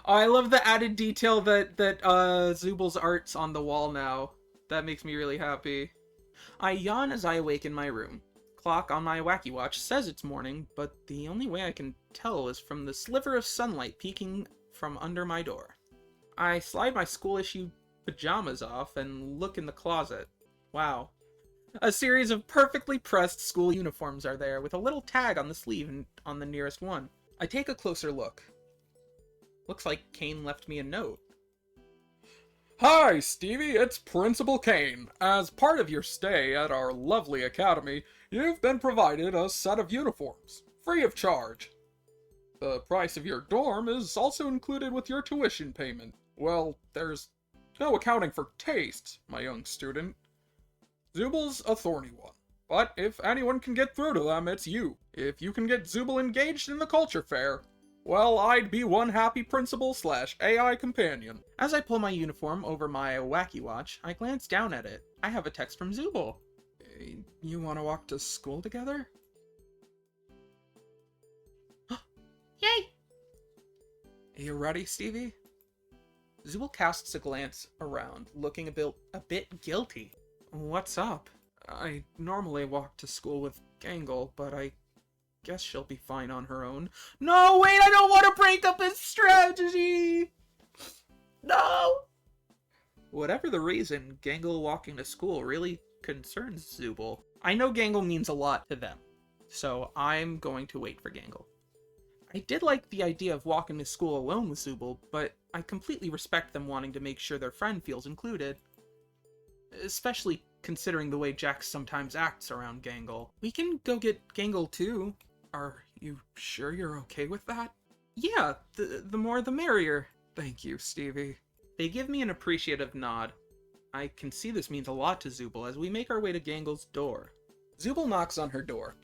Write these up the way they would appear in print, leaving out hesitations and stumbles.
Oh, I love the added detail that Zooble's art's on the wall now. That makes me really happy. I yawn as I awake in my room. Clock on my wacky watch says it's morning, but the only way I can tell is from the sliver of sunlight peeking from under my door. I slide my school-issue pajamas off and look in the closet. Wow. A series of perfectly pressed school uniforms are there, with a little tag on the sleeve and on the nearest one. I take a closer look. Looks like Kane left me a note. Hi, Stevie, it's Principal Kane. As part of your stay at our lovely academy, you've been provided a set of uniforms, free of charge. The price of your dorm is also included with your tuition payment. Well, there's no accounting for taste, my young student. Zooble's a thorny one, but if anyone can get through to them, it's you. If you can get Zooble engaged in the culture fair, well, I'd be one happy principal/AI companion. As I pull my uniform over my wacky watch, I glance down at it. I have a text from Zooble. You want to walk to school together? Yay! You ready, Stevie? Zooble casts a glance around, looking a bit guilty. What's up? I normally walk to school with Gangle, but I guess she'll be fine on her own. No, wait, I don't want to break up his strategy! No! Whatever the reason, Gangle walking to school really concerns Zooble. I know Gangle means a lot to them, so I'm going to wait for Gangle. I did like the idea of walking to school alone with Zooble, but I completely respect them wanting to make sure their friend feels included. Especially considering the way Jax sometimes acts around Gangle. We can go get Gangle too. Are you sure you're okay with that? Yeah, the more the merrier. Thank you, Stevie. They give me an appreciative nod. I can see this means a lot to Zooble as we make our way to Gangle's door. Zooble knocks on her door.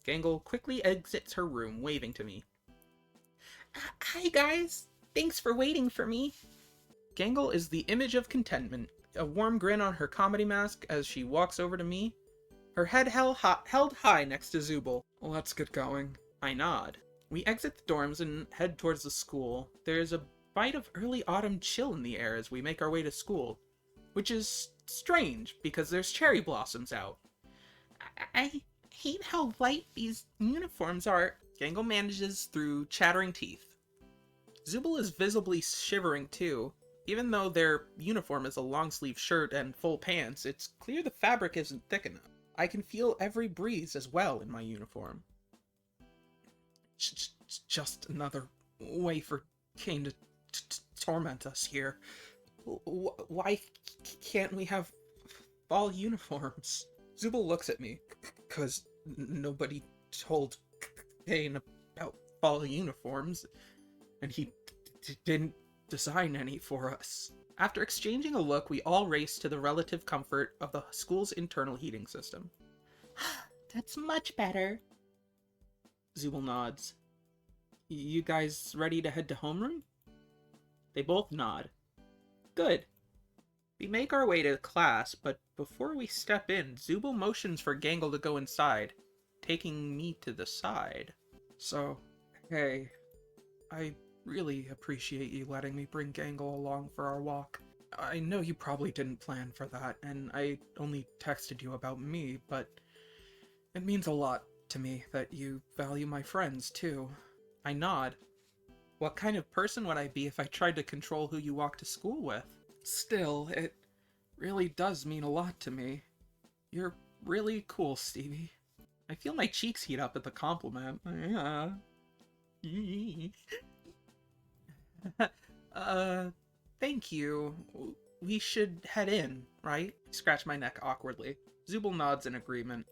Gangle quickly exits her room, waving to me. Hi guys, thanks for waiting for me. Gangle is the image of contentment, a warm grin on her comedy mask as she walks over to me, her head held high next to Zooble. Let's get going. I nod. We exit the dorms and head towards the school. There's a bite of early autumn chill in the air as we make our way to school, which is strange because there's cherry blossoms out. I hate how light these uniforms are, Gangle manages through chattering teeth. Zooble is visibly shivering too. Even though their uniform is a long-sleeve shirt and full pants, it's clear the fabric isn't thick enough. I can feel every breeze as well in my uniform. Just another way for Kane to torment us here. Why can't we have fall uniforms? Zooble looks at me. 'Cause nobody told Kane about fall uniforms, and he didn't design any for us. After exchanging a look, we all race to the relative comfort of the school's internal heating system. That's much better. Zooble nods. You guys ready to head to homeroom? They both nod. Good. We make our way to class, but before we step in, Zooble motions for Gangle to go inside, taking me to the side. So, hey, I really appreciate you letting me bring Gangle along for our walk. I know you probably didn't plan for that, and I only texted you about me, but it means a lot to me that you value my friends, too. I nod. What kind of person would I be if I tried to control who you walk to school with? Still, it really does mean a lot to me. You're really cool, Stevie. I feel my cheeks heat up at the compliment. Yeah. Thank you. We should head in, right? I scratch my neck awkwardly. Zooble nods in agreement.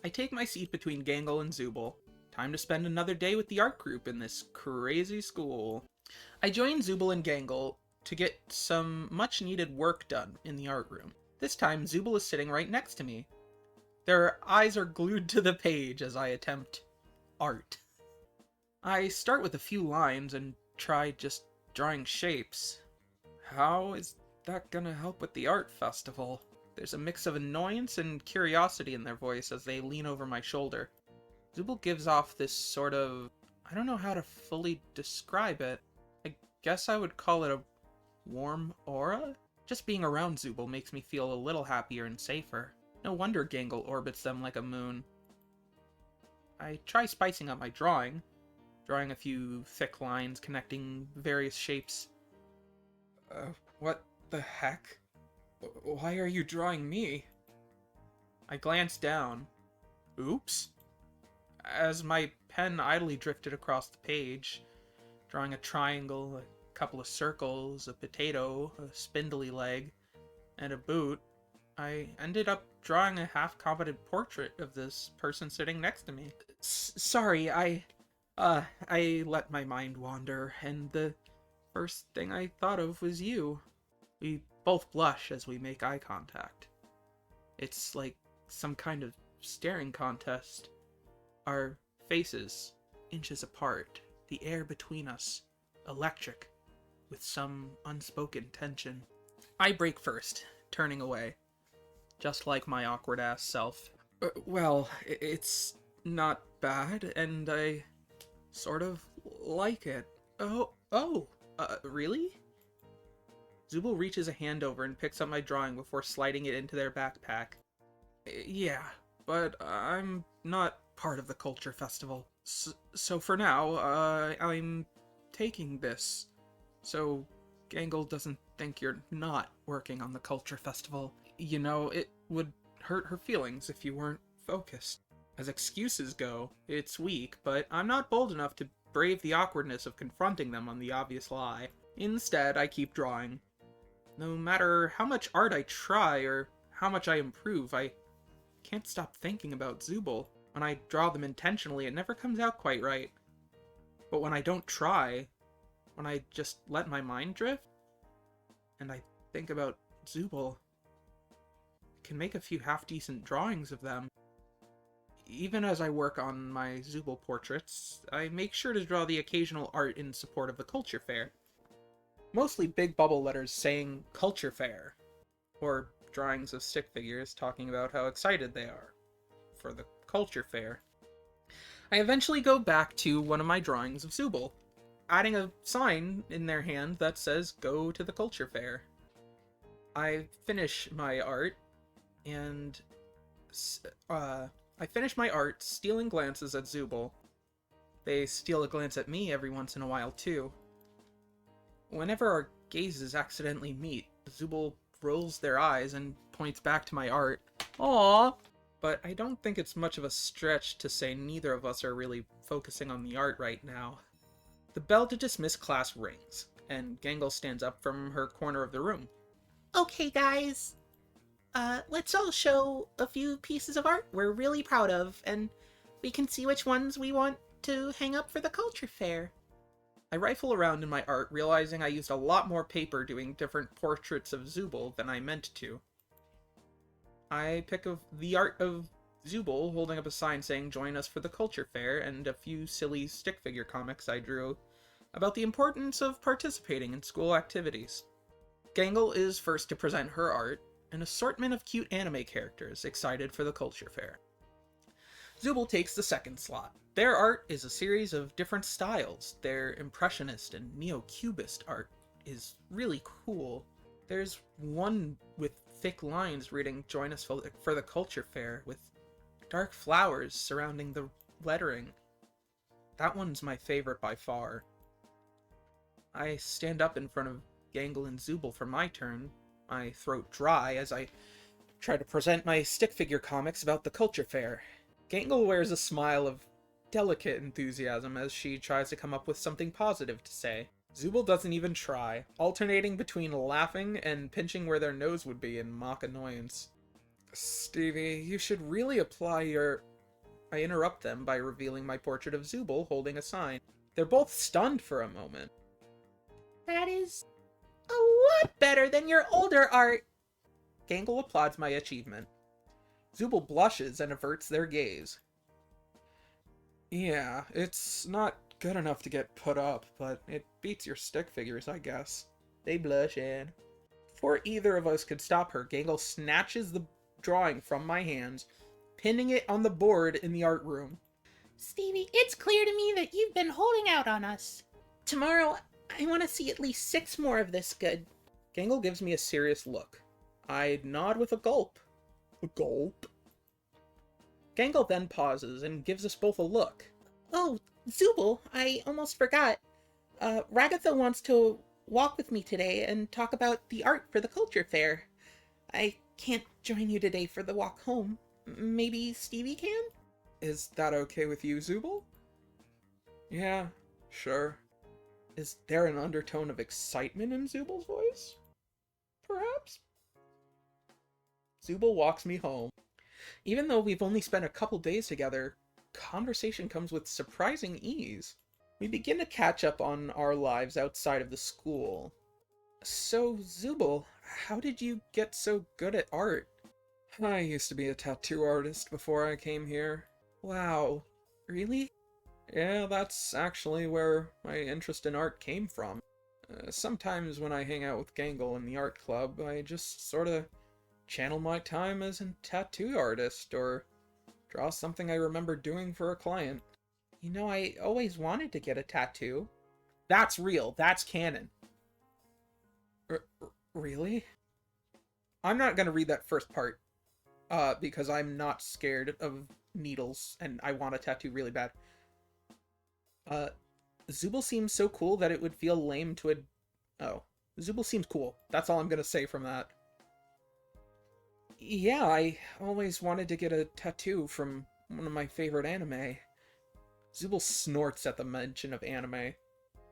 I take my seat between Gangle and Zooble. Time to spend another day with the art group in this crazy school. I join Zooble and Gangle to get some much-needed work done in the art room. This time, Zooble is sitting right next to me. Their eyes are glued to the page as I attempt art. I start with a few lines and try just drawing shapes. How is that gonna help with the art festival? There's a mix of annoyance and curiosity in their voice as they lean over my shoulder. Zooble gives off this sort of... I don't know how to fully describe it. I guess I would call it a warm aura? Just being around Zooble makes me feel a little happier and safer. No wonder Gangle orbits them like a moon. I try spicing up my drawing a few thick lines connecting various shapes. What the heck? Why are you drawing me? I glanced down. Oops. As my pen idly drifted across the page, drawing a triangle, a couple of circles, a potato, a spindly leg, and a boot, I ended up drawing a half-competent portrait of this person sitting next to me. Sorry, I let my mind wander, and the first thing I thought of was you. We both blush as we make eye contact. It's like some kind of staring contest. Our faces, inches apart, the air between us, electric, with some unspoken tension. I break first, turning away, just like my awkward-ass self. Well, it's not bad, and I sort of like it. Really? Zooble reaches a hand over and picks up my drawing before sliding it into their backpack. Yeah, but I'm not part of the culture festival. So for now, I'm taking this. So Gangle doesn't think you're not working on the culture festival. You know, it would hurt her feelings if you weren't focused. As excuses go, it's weak, but I'm not bold enough to brave the awkwardness of confronting them on the obvious lie. Instead, I keep drawing. No matter how much art I try or how much I improve, I can't stop thinking about Zooble. When I draw them intentionally, it never comes out quite right. But when I don't try, when I just let my mind drift, and I think about Zooble, I can make a few half-decent drawings of them. Even as I work on my Zooble portraits, I make sure to draw the occasional art in support of the culture fair. Mostly big bubble letters saying culture fair, or drawings of stick figures talking about how excited they are for the culture fair. I eventually go back to one of my drawings of Zooble, adding a sign in their hand that says go to the culture fair. I finish my art, and stealing glances at Zooble. They steal a glance at me every once in a while, too. Whenever our gazes accidentally meet, Zooble rolls their eyes and points back to my art. Aww! But I don't think it's much of a stretch to say neither of us are really focusing on the art right now. The bell to dismiss class rings, and Gangle stands up from her corner of the room. Okay, guys. Let's all show a few pieces of art we're really proud of, and we can see which ones we want to hang up for the culture fair. I rifle around in my art, realizing I used a lot more paper doing different portraits of Zooble than I meant to. I pick up the art of Zooble holding up a sign saying join us for the culture fair, and a few silly stick figure comics I drew about the importance of participating in school activities. Gangle is first to present her art, an assortment of cute anime characters excited for the culture fair. Zooble takes the second slot. Their art is a series of different styles. Their impressionist and neo-cubist art is really cool. There's one with thick lines reading join us for the culture fair with dark flowers surrounding the lettering. That one's my favorite by far. I stand up in front of Gangle and Zooble for my turn, my throat dry as I try to present my stick figure comics about the culture fair. Gangle wears a smile of delicate enthusiasm as she tries to come up with something positive to say. Zooble doesn't even try, alternating between laughing and pinching where their nose would be in mock annoyance. Stevie, you should really apply your... I interrupt them by revealing my portrait of Zooble holding a sign. They're both stunned for a moment. That is a lot better than your older art. Gangle applauds my achievement. Zooble blushes and averts their gaze. Yeah, it's not good enough to get put up, but it beats your stick figures, I guess. They blush in. Before either of us could stop her, Gangle snatches the drawing from my hands, pinning it on the board in the art room. Stevie, it's clear to me that you've been holding out on us. Tomorrow, I want to see at least 6 more of this good. Gangle gives me a serious look. I nod with a gulp. A gulp? Gangle then pauses and gives us both a look. Oh, Zooble, I almost forgot. Ragatha wants to walk with me today and talk about the art for the culture fair. I can't join you today for the walk home. Maybe Stevie can? Is that okay with you, Zooble? Yeah, sure. Is there an undertone of excitement in Zooble's voice? Perhaps? Zooble walks me home. Even though we've only spent a couple days together, conversation comes with surprising ease. We begin to catch up on our lives outside of the school. So, Zooble, how did you get so good at art? I used to be a tattoo artist before I came here. Wow, really? Yeah, that's actually where my interest in art came from. Sometimes when I hang out with Gangle in the art club, I just sort of channel my time as a tattoo artist, or draw something I remember doing for a client. You know, I always wanted to get a tattoo. That's real. That's canon. Really? I'm not gonna read that first part, because I'm not scared of needles, and I want a tattoo really bad. Zooble seems so cool that it would feel lame to Oh. Zooble seems cool. That's all I'm gonna say from that. Yeah, I always wanted to get a tattoo from one of my favorite anime. Zooble snorts at the mention of anime.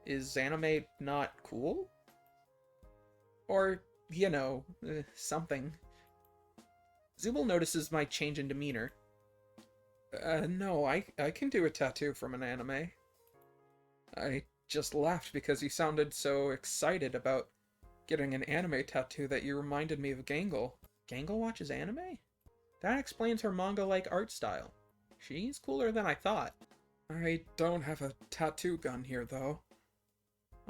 Is anime not cool? Or, you know, something. Zooble notices my change in demeanor. No, I can do a tattoo from an anime. I just laughed because you sounded so excited about getting an anime tattoo that you reminded me of Gangle. Gangle watches anime? That explains her manga-like art style. She's cooler than I thought. I don't have a tattoo gun here, though.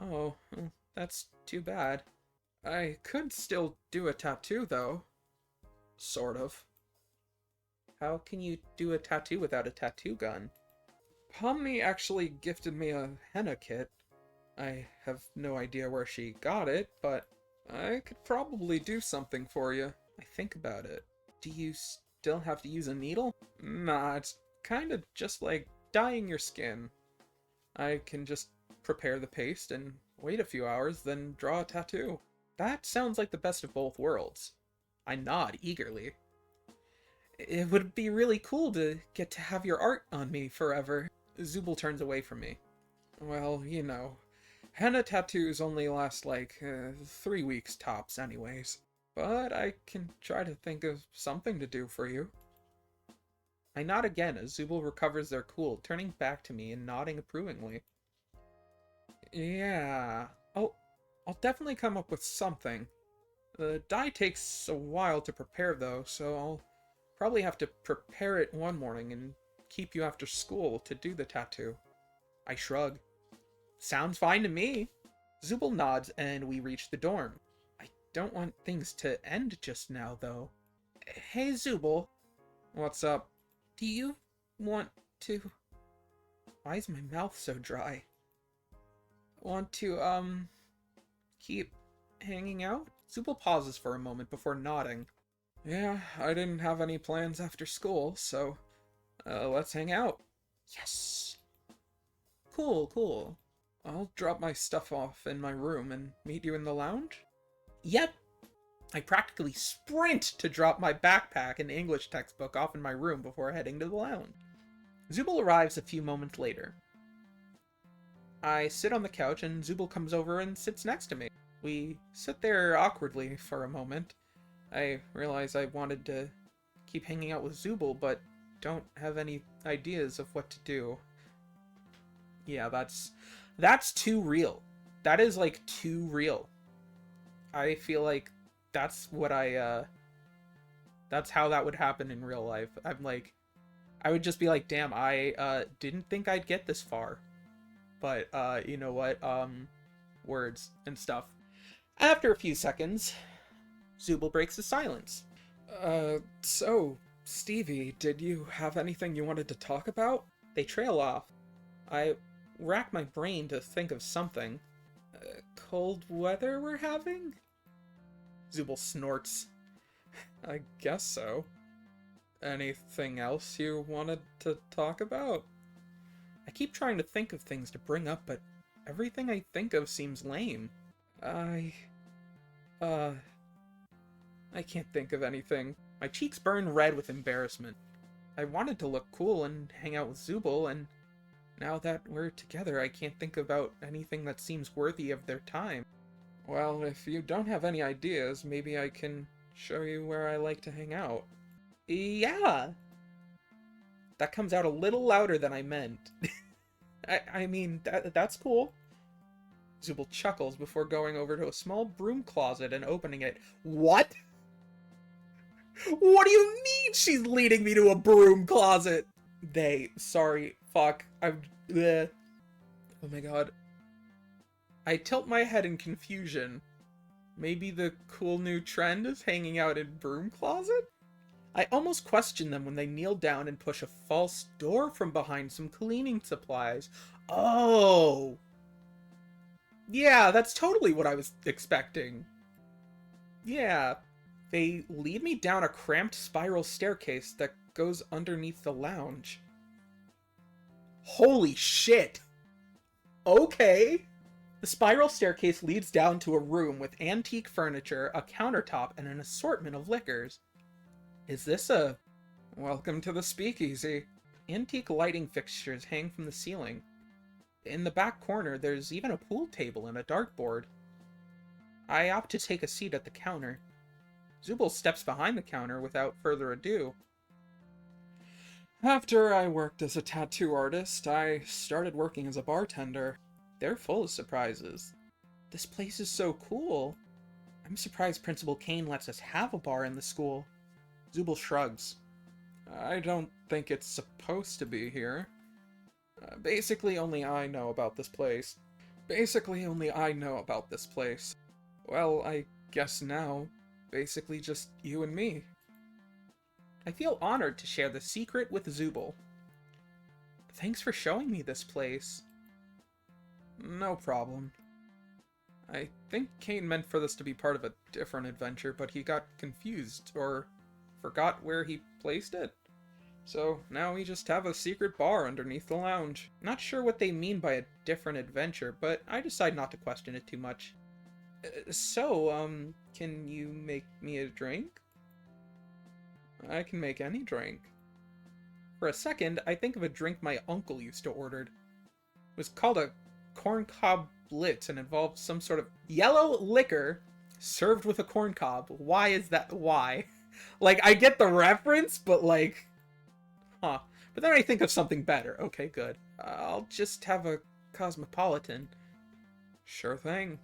Oh, that's too bad. I could still do a tattoo, though. Sort of. How can you do a tattoo without a tattoo gun? Pomni actually gifted me a henna kit. I have no idea where she got it, but I could probably do something for you. I think about it. Do you still have to use a needle? Nah, it's kind of just like dyeing your skin. I can just prepare the paste and wait a few hours, then draw a tattoo. That sounds like the best of both worlds. I nod eagerly. It would be really cool to get to have your art on me forever. Zooble turns away from me. Well, you know, henna tattoos only last like 3 weeks tops anyways. But I can try to think of something to do for you. I nod again as Zooble recovers their cool, turning back to me and nodding approvingly. Yeah, I'll definitely come up with something. The dye takes a while to prepare though, so I'll probably have to prepare it one morning and keep you after school to do the tattoo. I shrug. Sounds fine to me. Zooble nods and we reach the dorm. I don't want things to end just now, though. Hey, Zooble. What's up? Do you want to... Why is my mouth so dry? Want to, keep hanging out? Zooble pauses for a moment before nodding. Yeah, I didn't have any plans after school, so let's hang out. Yes! Cool. I'll drop my stuff off in my room and meet you in the lounge? Yep. I practically sprint to drop my backpack and English textbook off in my room before heading to the lounge. Zooble arrives a few moments later. I sit on the couch and Zooble comes over and sits next to me. We sit there awkwardly for a moment. I realize I wanted to keep hanging out with Zooble, but don't have any ideas of what to do. Yeah, that's too real. That is, like, too real. I feel like that's what that's how that would happen in real life. I'm like, I would just be like, damn, I didn't think I'd get this far. But, you know what, words and stuff. After a few seconds, Zooble breaks the silence. So, Stevie, did you have anything you wanted to talk about? They trail off. I rack my brain to think of something. cold weather we're having? Zooble snorts. I guess so. Anything else you wanted to talk about? I keep trying to think of things to bring up, but everything I think of seems lame. I can't think of anything. My cheeks burn red with embarrassment. I wanted to look cool and hang out with Zooble, and now that we're together, I can't think about anything that seems worthy of their time. Well, if you don't have any ideas, maybe I can show you where I like to hang out. Yeah! That comes out a little louder than I meant. I mean, that's cool. Zooble chuckles before going over to a small broom closet and opening it. What? What do you mean she's leading me to a broom closet? Sorry, fuck, oh my god. I tilt my head in confusion. Maybe the cool new trend is hanging out in broom closet? I almost question them when they kneel down and push a false door from behind some cleaning supplies. Oh! Yeah, that's totally what I was expecting. Yeah. They lead me down a cramped spiral staircase that goes underneath the lounge. Holy shit! Okay. The spiral staircase leads down to a room with antique furniture, a countertop, and an assortment of liquors. Is this a... Welcome to the speakeasy. Antique lighting fixtures hang from the ceiling. In the back corner, there's even a pool table and a dartboard. I opt to take a seat at the counter. Zooble steps behind the counter without further ado. After I worked as a tattoo artist, I started working as a bartender. They're full of surprises. This place is so cool. I'm surprised Principal Kane lets us have a bar in the school. Zooble shrugs. I don't think it's supposed to be here. Basically, only I know about this place. Well, I guess now, basically just you and me. I feel honored to share the secret with Zooble. Thanks for showing me this place. No problem. I think Kane meant for this to be part of a different adventure, but he got confused, or forgot where he placed it. So now we just have a secret bar underneath the lounge. Not sure what they mean by a different adventure, but I decide not to question it too much. Can you make me a drink? I can make any drink. For a second, I think of a drink my uncle used to order. It was called a corncob blitz and involved some sort of yellow liquor served with a corncob. Why is that? Why? Like, I get the reference, but like... Huh. But then I think of something better. Okay, good. I'll just have a cosmopolitan. Sure thing.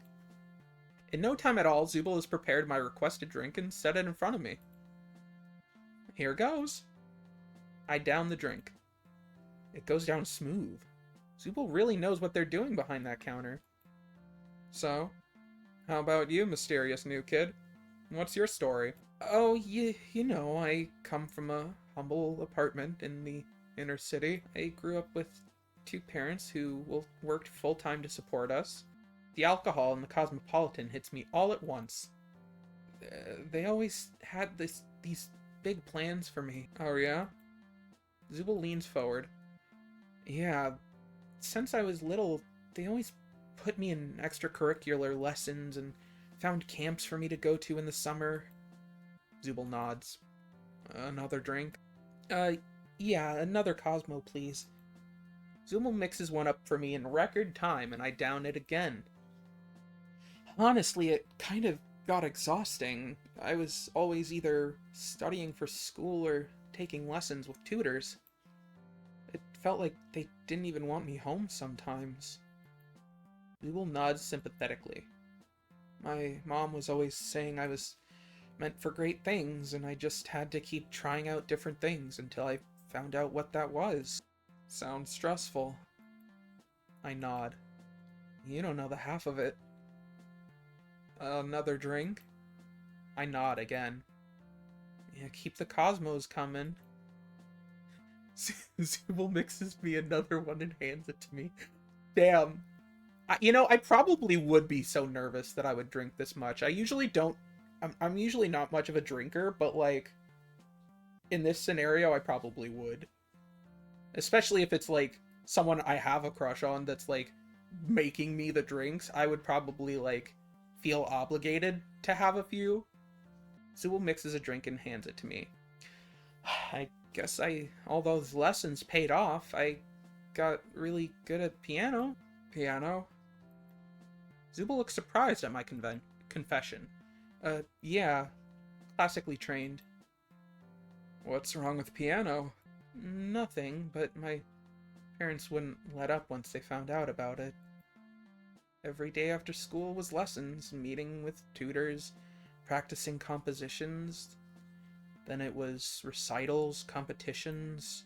In no time at all, Zooble has prepared my requested drink and set it in front of me. Here goes. I down the drink. It goes down smooth. Zooble really knows what they're doing behind that counter. So, how about you, mysterious new kid? What's your story? Oh, you know, I come from a humble apartment in the inner city. I grew up with two parents who worked full-time to support us. The alcohol and the cosmopolitan hits me all at once. They always had these big plans for me. Oh yeah? Zooble leans forward. Yeah, since I was little, they always put me in extracurricular lessons and found camps for me to go to in the summer. Zooble nods. Another drink? Yeah, another Cosmo, please. Zooble mixes one up for me in record time, and I down it again. Honestly, it kind of got exhausting. I was always either studying for school or taking lessons with tutors. It felt like they didn't even want me home sometimes. Zooble nods sympathetically. My mom was always saying I was meant for great things, and I just had to keep trying out different things until I found out what that was. Sounds stressful. I nod. You don't know the half of it. Another drink? I nod again. Yeah, keep the cosmos coming. Zooble mixes me another one and hands it to me. Damn. I probably would be so nervous that I would drink this much. I usually don't. I'm usually not much of a drinker, but like in this scenario, I probably would. Especially if it's like someone I have a crush on that's like making me the drinks. I would probably like feel obligated to have a few. Zooble mixes a drink and hands it to me. I guess all those lessons paid off. I got really good at piano. Piano? Zooble looks surprised at my confession. Yeah, classically trained. What's wrong with piano? Nothing, but my parents wouldn't let up once they found out about it. Every day after school was lessons, meeting with tutors, practicing compositions. Then it was recitals, competitions.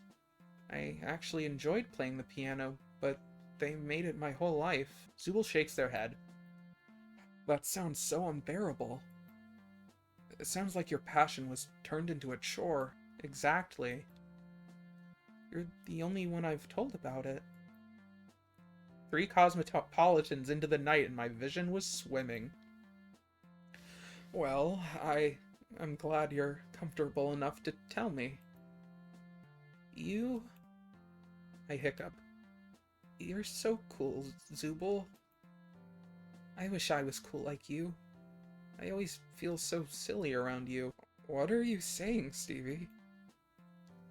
I actually enjoyed playing the piano, but they made it my whole life. Zooble shakes their head. That sounds so unbearable. It sounds like your passion was turned into a chore. Exactly. You're the only one I've told about it. 3 cosmopolitans into the night and my vision was swimming. Well, I'm glad you're comfortable enough to tell me. I hiccup. You're so cool, Zooble. I wish I was cool like you. I always feel so silly around you. What are you saying, Stevie?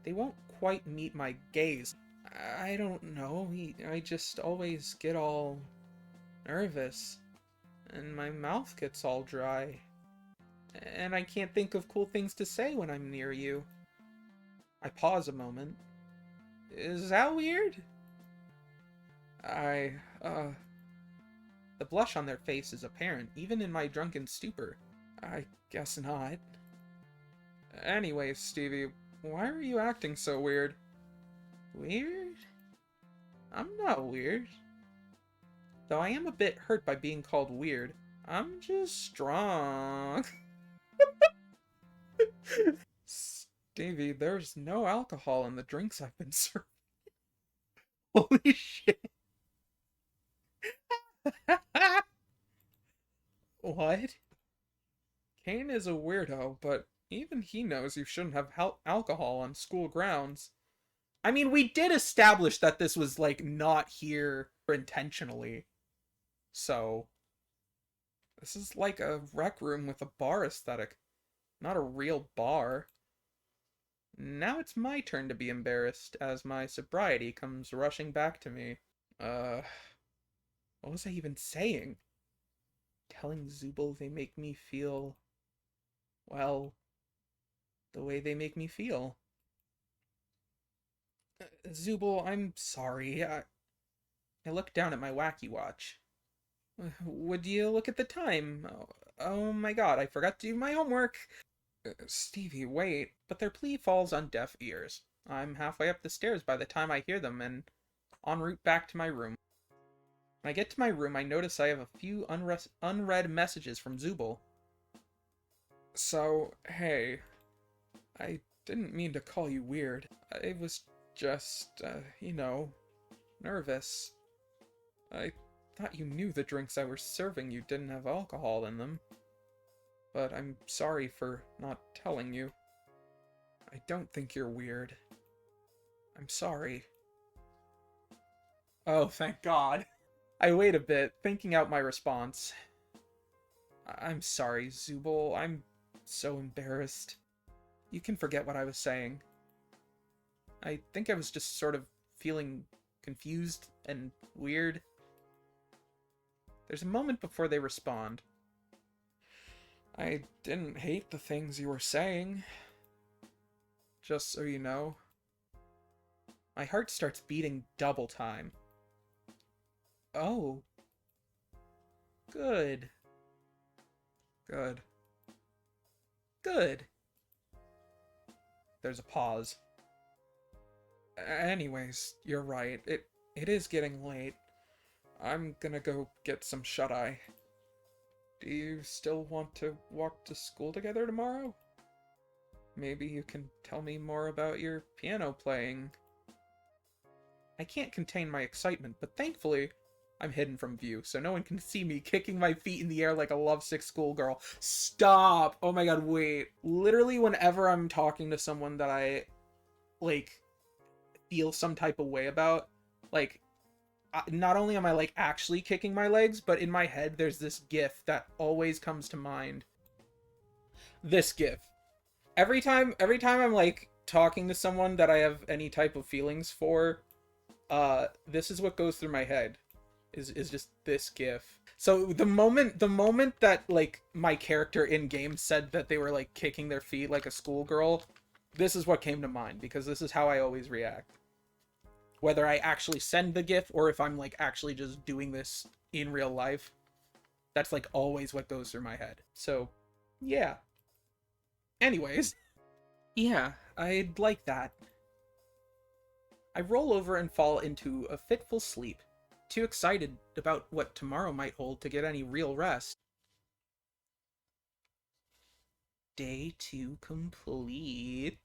They won't quite meet my gaze. I don't know. I just always get all nervous. And my mouth gets all dry. And I can't think of cool things to say when I'm near you. I pause a moment. Is that weird? The blush on their face is apparent, even in my drunken stupor. I guess not. Anyways, Stevie, why are you acting so weird? Weird? I'm not weird. Though I am a bit hurt by being called weird. I'm just strong. Stevie, there's no alcohol in the drinks I've been serving. Holy shit. What? Kane is a weirdo, but even he knows you shouldn't have alcohol on school grounds. I mean, we did establish that this was, like, not here intentionally. So, this is like a rec room with a bar aesthetic, not a real bar. Now it's my turn to be embarrassed as my sobriety comes rushing back to me. What was I even saying? Telling Zooble they make me feel, well, the way they make me feel. Zooble, I'm sorry. I looked down at my wacky watch. Would you look at the time? Oh my god, I forgot to do my homework. Stevie, wait. But their plea falls on deaf ears. I'm halfway up the stairs by the time I hear them and en route back to my room. When I get to my room, I notice I have a few unread messages from Zooble. So, hey, I didn't mean to call you weird. I was just, nervous. I thought you knew the drinks I was serving you didn't have alcohol in them. But I'm sorry for not telling you. I don't think you're weird. I'm sorry. Oh, thank God. I wait a bit, thinking out my response. I'm sorry, Zooble. I'm so embarrassed. You can forget what I was saying. I think I was just sort of feeling confused and weird. There's a moment before they respond. I didn't hate the things you were saying. Just so you know. My heart starts beating double time. Oh. Good. Good. Good. There's a pause. Anyways, you're right. It is getting late. I'm gonna go get some shut-eye. Do you still want to walk to school together tomorrow? Maybe you can tell me more about your piano playing. I can't contain my excitement, but thankfully, I'm hidden from view, so no one can see me kicking my feet in the air like a lovesick schoolgirl. Stop! Oh my god, wait. Literally, whenever I'm talking to someone that I, like, feel some type of way about, like, not only am I, like, actually kicking my legs, but in my head, there's this gif that always comes to mind. This gif. Every time I'm, like, talking to someone that I have any type of feelings for, this is what goes through my head. Is just this gif. So the moment that, like, my character in game said that they were, like, kicking their feet like a schoolgirl, this is what came to mind, because this is how I always react. Whether I actually send the gif or if I'm, like, actually just doing this in real life, that's, like, always what goes through my head. So, yeah. Anyways, yeah, I'd like that. I roll over and fall into a fitful sleep, too excited about what tomorrow might hold to get any real rest. Day 2 complete.